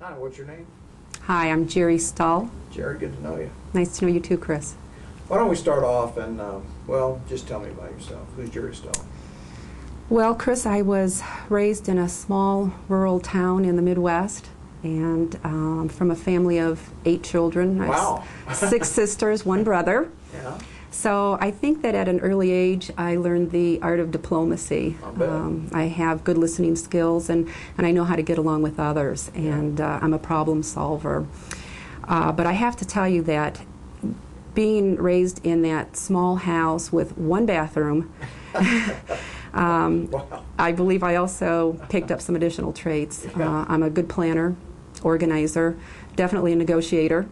Hi, what's your name? Hi, I'm Jerri Stull. Jerri, good to know you. Nice to know you too, Chris. Why don't we start off and, well, just tell me about yourself. Who's Jerri Stull? Well, Chris, I was raised in a small rural town in the Midwest, and from a family of 8 children. Wow. 6 sisters, 1 brother. Yeah. So I think that at an early age I learned the art of diplomacy. I have good listening skills, and I know how to get along with others, and I'm a problem solver. But I have to tell you that being raised in that small house with 1 bathroom, Wow. I believe I also picked up some additional traits. I'm a good planner, organizer, definitely a negotiator.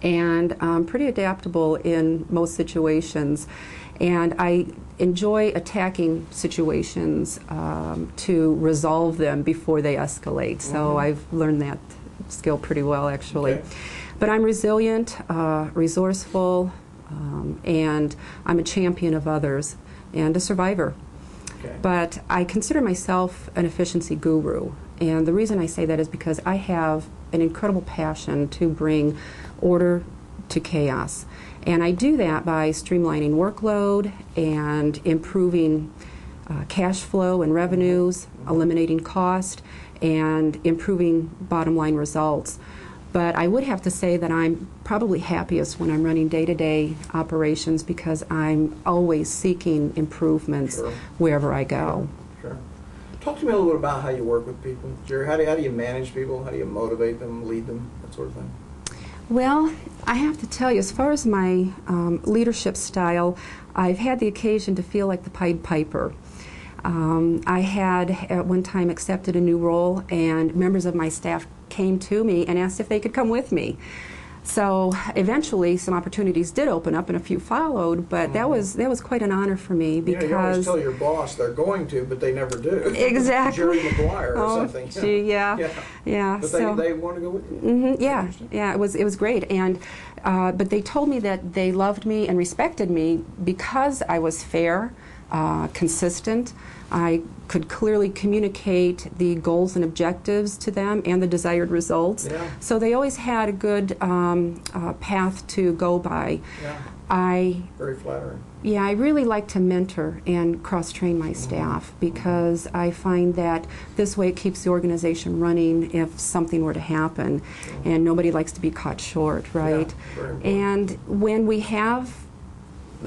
And I'm pretty adaptable in most situations, and I enjoy attacking situations to resolve them before they escalate. So I've learned that skill pretty well, actually. Okay. But I'm resilient, resourceful, and I'm a champion of others and a survivor. Okay. But I consider myself an efficiency guru, and the reason I say that is because I have an incredible passion to bring order to chaos. And I do that by streamlining workload and improving cash flow and revenues, eliminating cost, and improving bottom line results. But I would have to say that I'm probably happiest when I'm running day-to-day operations, because I'm always seeking improvements wherever I go. Sure. Talk to me a little bit about how you work with people. Jerri, how do you manage people? How do you motivate them, lead them, that sort of thing? Well, I have to tell you, as far as my leadership style, I've had the occasion to feel like the Pied Piper. I had at one time accepted a new role, and members of my staff came to me and asked if they could come with me. So eventually some opportunities did open up and a few followed, but that was quite an honor for me, because you always tell your boss they're going to, but they never do. Exactly. Jerri McGuire or something. Gee, yeah. But so, they want to go with you. Yeah, it was great, and but they told me that they loved me and respected me because I was fair, consistent. I could clearly communicate the goals and objectives to them and the desired results. Yeah. So they always had a good path to go by. Yeah. Very flattering. Yeah, I really like to mentor and cross-train my staff, because I find that this way it keeps the organization running if something were to happen, and nobody likes to be caught short, right? Yeah, very important. And when we have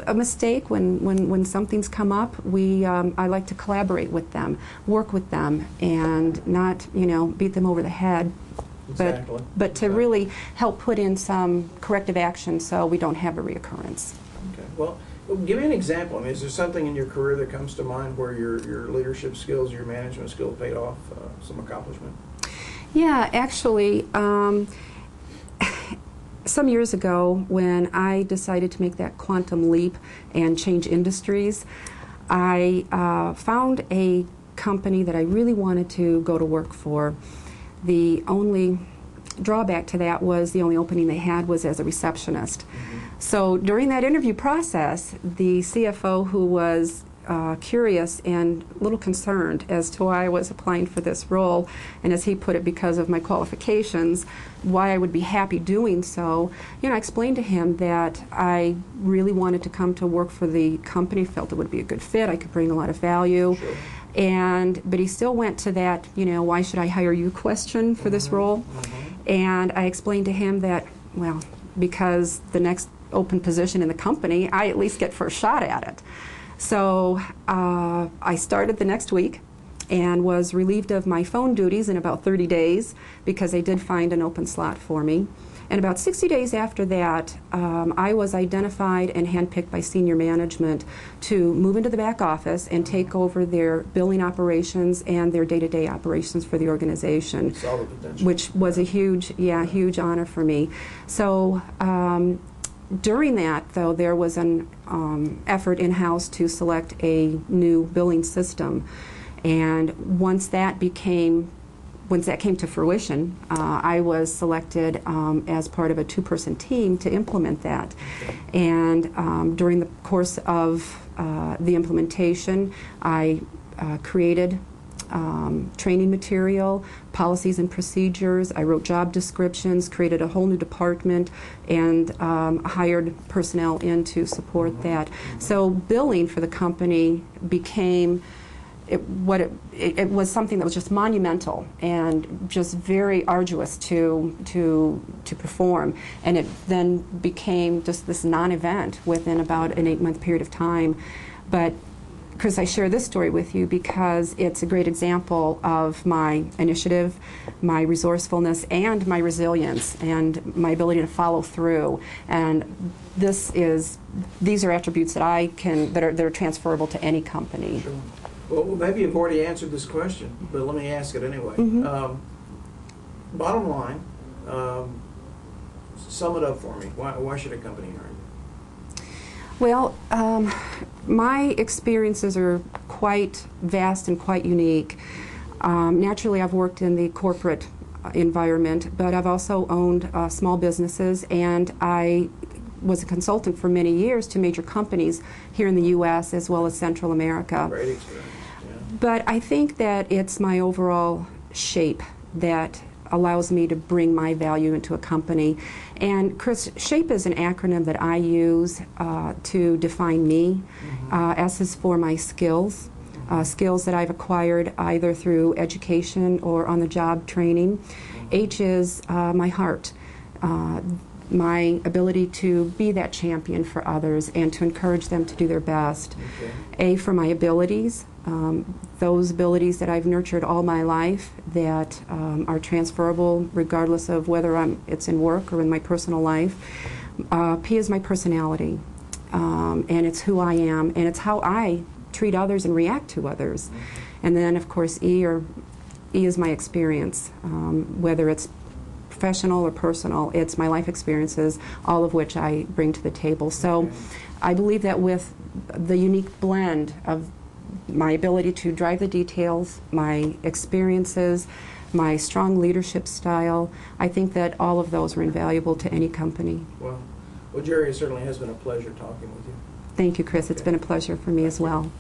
a mistake, when something's come up, I like to collaborate with them, work with them, and not, beat them over the head. Exactly. But to really help put in some corrective action so we don't have a reoccurrence. Okay. Well, give me an example. I mean, is there something in your career that comes to mind where your leadership skills, your management skills paid off some accomplishment? Yeah, actually, some years ago, when I decided to make that quantum leap and change industries, I found a company that I really wanted to go to work for. The only drawback to that was the only opening they had was as a receptionist. So during that interview process, the CFO, who was curious and a little concerned as to why I was applying for this role, and as he put it, because of my qualifications, why I would be happy doing so, I explained to him that I really wanted to come to work for the company, felt it would be a good fit, I could bring a lot of value. Sure. But he still went to that, why should I hire you question for this role? And I explained to him that, well, because the next open position in the company, I at least get first shot at it. So I started the next week and was relieved of my phone duties in about 30 days, because they did find an open slot for me. And about 60 days after that, I was identified and handpicked by senior management to move into the back office and take over their billing operations and their day-to-day operations for the organization, which was a huge honor for me. So during that, though, there was an effort in-house to select a new billing system, and once that came to fruition, I was selected as part of a 2-person team to implement that. And during the course of the implementation, I created training material, policies and procedures. I wrote job descriptions, created a whole new department, and hired personnel in to support that. So billing for the company became it was something that was just monumental and just very arduous to perform, and it then became just this non-event within about an 8-month period of time. But Chris, I share this story with you because it's a great example of my initiative, my resourcefulness, and my resilience, and my ability to follow through. And these are attributes that that are transferable to any company. Sure. Well, maybe you've already answered this question, but let me ask it anyway. Bottom line, sum it up for me. Why should a company hire you? Well, my experiences are quite vast and quite unique. Naturally, I've worked in the corporate environment, but I've also owned small businesses, and I was a consultant for many years to major companies here in the U.S. as well as Central America. Great experience. Yeah. But I think that it's my overall shape that allows me to bring my value into a company. And Chris, SHAPE is an acronym that I use to define me. S is for my skills, skills that I've acquired either through education or on-the-job training. H is my heart, my ability to be that champion for others and to encourage them to do their best. A for my abilities, those abilities that I've nurtured all my life that are transferable regardless of whether it's in work or in my personal life. P is my personality, and it's who I am, and it's how I treat others and react to others. And then, of course, E is my experience, whether it's professional or personal. It's my life experiences, all of which I bring to the table. So I believe that with the unique blend of my ability to drive the details, my experiences, my strong leadership style, I think that all of those are invaluable to any company. Well, Jerri, it certainly has been a pleasure talking with you. Thank you, Chris. It's been a pleasure for me as well.